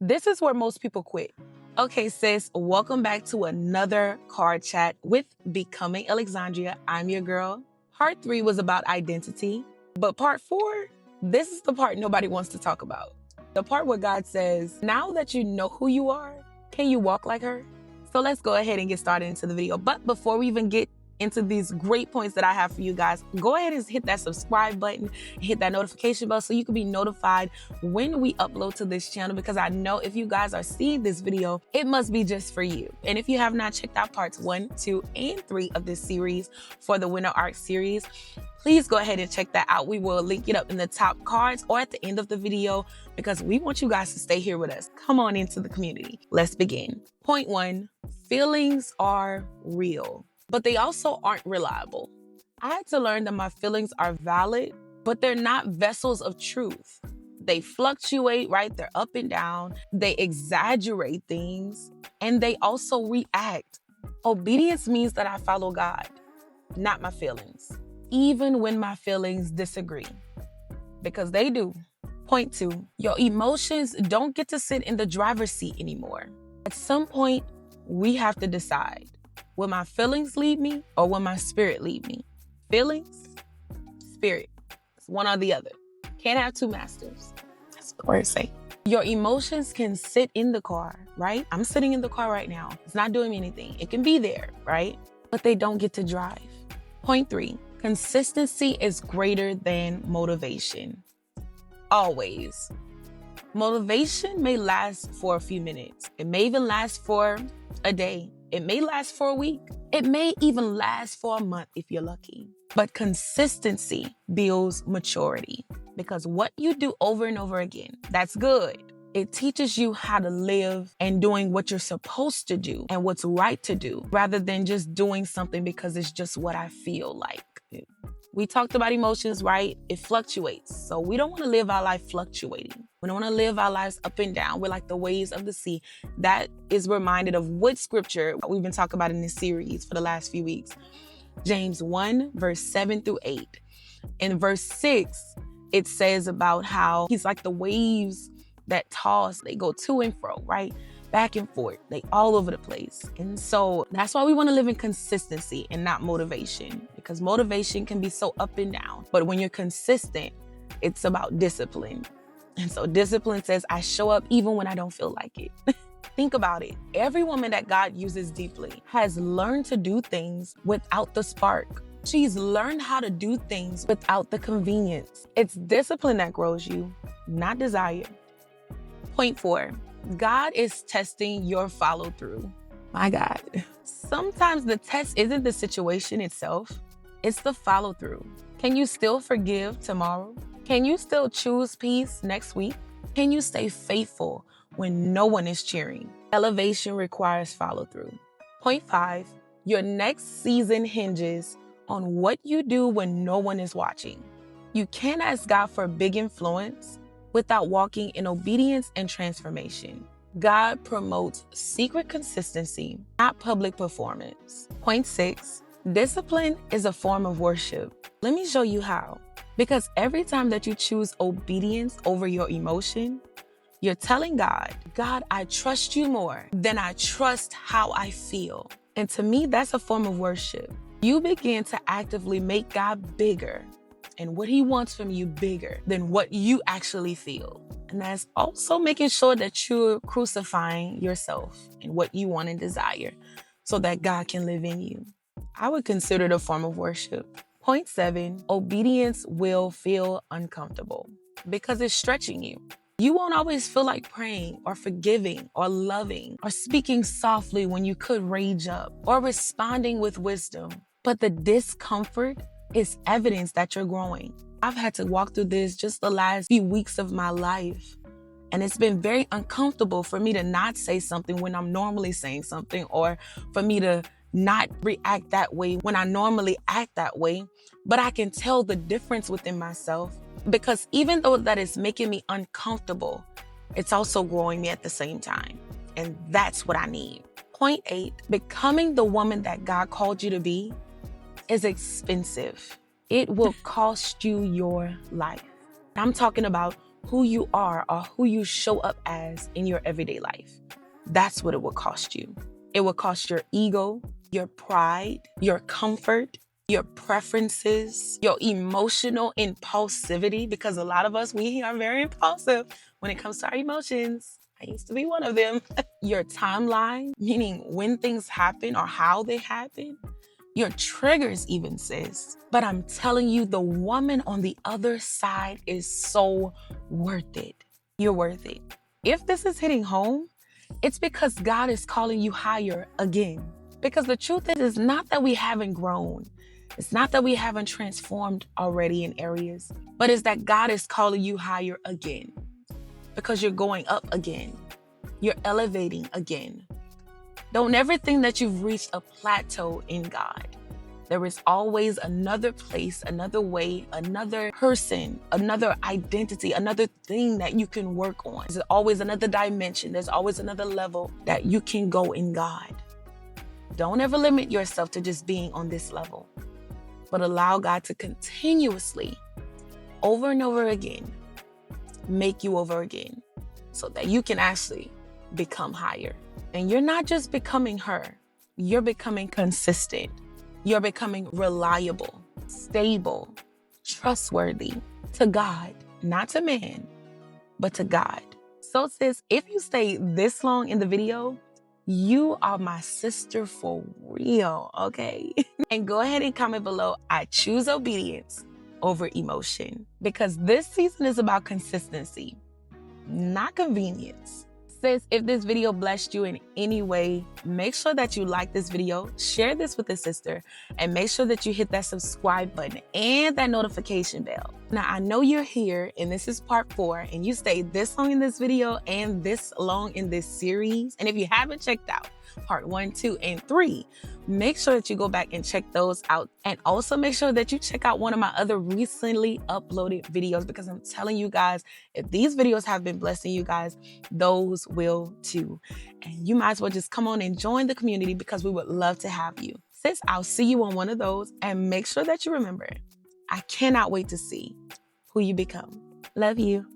This is where most people quit. Okay, sis, welcome back to another card chat with Becoming Alexondria. I'm your girl. Part 3 was about identity, but part 4, this is the part nobody wants to talk about. The part where God says, now that you know who you are, can you walk like her? So let's go ahead and get started into the video. But before we even get into these great points that I have for you guys, go ahead and hit that subscribe button, hit that notification bell so you can be notified when we upload to this channel, because I know if you guys are seeing this video, it must be just for you. And if you have not checked out parts 1, 2, and 3 of this series for the Winter Arc series, please go ahead and check that out. We will link it up in the top cards or at the end of the video, because we want you guys to stay here with us. Come on into the community. Let's begin. Point 1, feelings are real, but they also aren't reliable. I had to learn that my feelings are valid, but they're not vessels of truth. They fluctuate, right? They're up and down. They exaggerate things, and they also react. Obedience means that I follow God, not my feelings, even when my feelings disagree, because they do. Point 2, your emotions don't get to sit in the driver's seat anymore. At some point, we have to decide. Will my feelings lead me or will my spirit lead me? Feelings, spirit. It's one or the other. Can't have two masters. That's what the words say. Your emotions can sit in the car, right? I'm sitting in the car right now. It's not doing me anything. It can be there, right? But they don't get to drive. Point 3, consistency is greater than motivation. Always. Motivation may last for a few minutes. It may even last for a day. It may last for a week. It may even last for a month if you're lucky. But consistency builds maturity, because what you do over and over again, that's good. It teaches you how to live and doing what you're supposed to do and what's right to do, rather than just doing something because it's just what I feel like. We talked about emotions, right? It fluctuates. So we don't want to live our life fluctuating. We don't want to live our lives up and down. We're like the waves of the sea. That is reminded of what scripture we've been talking about in this series for the last few weeks. James 1, verse 7 through 8. In verse 6, it says about how he's like the waves that toss. They go to and fro, right? Back and forth. They all over the place. And so that's why we want to live in consistency and not motivation, because motivation can be so up and down. But when you're consistent, it's about discipline. And so discipline says I show up even when I don't feel like it. Think about it. Every woman that God uses deeply has learned to do things without the spark. She's learned how to do things without the convenience. It's discipline that grows you, not desire. Point 4. God is testing your follow through. My God. Sometimes the test isn't the situation itself, it's the follow through. Can you still forgive tomorrow? Can you still choose peace next week? Can you stay faithful when no one is cheering? Elevation requires follow through. Point 5, your next season hinges on what you do when no one is watching. You can't ask God for big influence without walking in obedience and transformation. God promotes secret consistency, not public performance. Point 6, discipline is a form of worship. Let me show you how. Because every time that you choose obedience over your emotion, you're telling God, God, I trust you more than I trust how I feel. And to me, that's a form of worship. You begin to actively make God bigger and what he wants from you bigger than what you actually feel. And that's also making sure that you're crucifying yourself and what you want and desire so that God can live in you. I would consider it a form of worship. Point 7, obedience will feel uncomfortable because it's stretching you. You won't always feel like praying or forgiving or loving or speaking softly when you could rage up or responding with wisdom. But the discomfort is evidence that you're growing. I've had to walk through this just the last few weeks of my life. And it's been very uncomfortable for me to not say something when I'm normally saying something, or for me to not react that way when I normally act that way. But I can tell the difference within myself, because even though that is making me uncomfortable, it's also growing me at the same time. And that's what I need. Point 8, becoming the woman that God called you to be is expensive. It will cost you your life. I'm talking about who you are or who you show up as in your everyday life. That's what it will cost you. It will cost your ego, your pride, your comfort, your preferences, your emotional impulsivity, because a lot of us, we are very impulsive when it comes to our emotions. I used to be one of them. Your timeline, meaning when things happen or how they happen. Your triggers even, sis. But I'm telling you, the woman on the other side is so worth it. You're worth it. If this is hitting home, it's because God is calling you higher again. Because the truth is, it's not that we haven't grown. It's not that we haven't transformed already in areas, but it's that God is calling you higher again. Because you're going up again. You're elevating again. Don't ever think that you've reached a plateau in God. There is always another place, another way, another person, another identity, another thing that you can work on. There's always another dimension. There's always another level that you can go in God. Don't ever limit yourself to just being on this level, but allow God to continuously, over and over again, make you over again so that you can actually become higher. And you're not just becoming her, you're becoming consistent. You're becoming reliable, stable, trustworthy to God, not to man, but to God. So sis, if you stay this long in the video, you are my sister for real, okay? And go ahead and comment below, I choose obedience over emotion, because this season is about consistency, not convenience. Sis, if this video blessed you in any way, make sure that you like this video, share this with a sister, and make sure that you hit that subscribe button and that notification bell. Now, I know you're here and this is part 4 and you stayed this long in this video and this long in this series. And if you haven't checked out part 1, 2, and 3, make sure that you go back and check those out. And also make sure that you check out one of my other recently uploaded videos, because I'm telling you guys, if these videos have been blessing you guys, those will too. And you might as well just come on and join the community, because we would love to have you. Sis, I'll see you on one of those, and make sure that you remember, I cannot wait to see who you become. Love you.